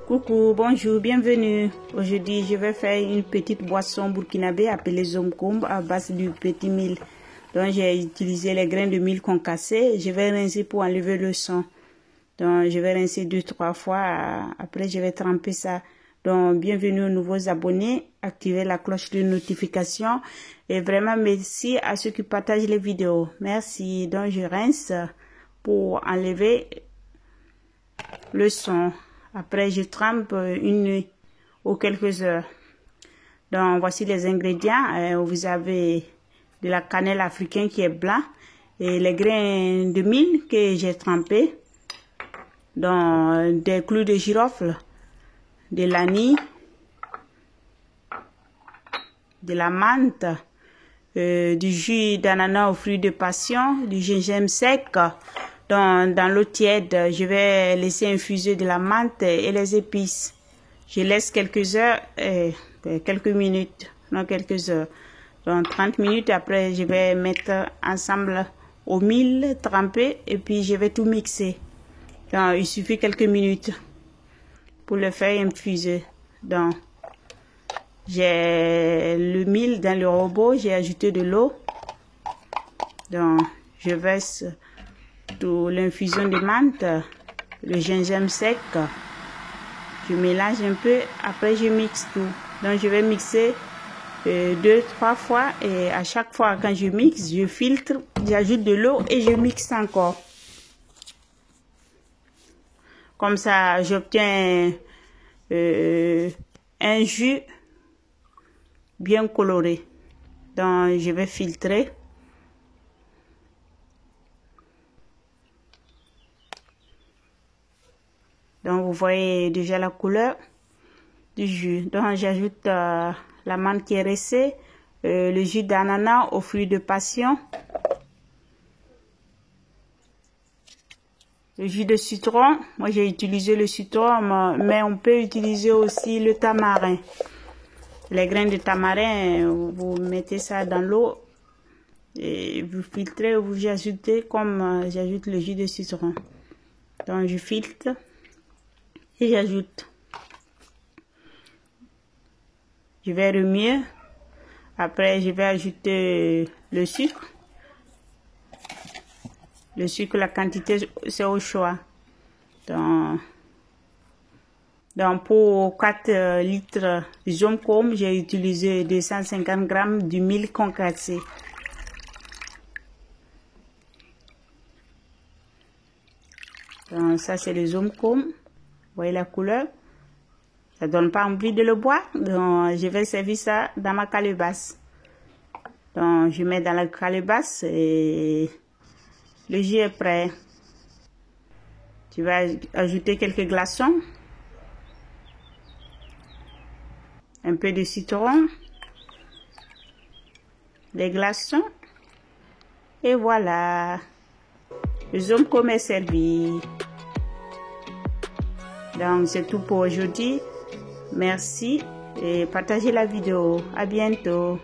Coucou, bonjour, bienvenue. Aujourd'hui, je vais faire une petite boisson burkinabé appelée Zomkom à base du petit mil. Donc, j'ai utilisé les grains de mil concassés. Je vais rincer pour enlever le sang. Donc, je vais rincer 2-3 fois. Après, je vais tremper ça. Donc, bienvenue aux nouveaux abonnés. Activez la cloche de notification. Et vraiment, merci à ceux qui partagent les vidéos. Merci. Donc, je rince pour enlever le sang. Après, je trempe une nuit ou quelques heures. Donc, voici les ingrédients. Vous avez de la cannelle africaine qui est blanc et les grains de mil que j'ai trempés. Donc, des clous de girofle, de l'anis, de la menthe, du jus d'ananas aux fruits de passion, du gingembre sec. Dans l'eau tiède, je vais laisser infuser de la menthe et les épices. Je laisse quelques heures, quelques minutes, non quelques heures. Donc 30 minutes après, je vais mettre ensemble au mil trempé et puis je vais tout mixer. Donc il suffit quelques minutes pour le faire infuser. Donc j'ai le mil dans le robot, j'ai ajouté de l'eau. Donc je verse tout l'infusion de menthe, le gingembre sec. Je mélange un peu, après je mixe tout. Donc je vais mixer 2-3 fois et à chaque fois quand je mixe, je filtre, j'ajoute de l'eau et je mixe encore. Comme ça, j'obtiens un jus bien coloré. Donc je vais filtrer. Donc, vous voyez déjà la couleur du jus. Donc, j'ajoute la menthe qui est rincée, le jus d'ananas aux fruits de passion, le jus de citron. Moi, j'ai utilisé le citron, mais on peut utiliser aussi le tamarin. Les grains de tamarin, vous mettez ça dans l'eau et vous filtrez, vous ajoutez comme j'ajoute le jus de citron. Donc, je filtre. Et j'ajoute. Je vais remuer. Après, je vais ajouter le sucre. Le sucre, la quantité, c'est au choix. Donc pour 4 litres de Zomkom, j'ai utilisé 250 grammes du mil concassé. Donc ça, c'est le Zomkom. Vous voyez la couleur, ça donne pas envie de le boire. Donc je vais servir ça dans ma calebasse. Donc je mets dans la calebasse et le jus est prêt. Tu vas ajouter quelques glaçons, un peu de citron, des glaçons et voilà, le Zomkom est servi. Donc c'est tout pour aujourd'hui. Merci et partagez la vidéo. À bientôt.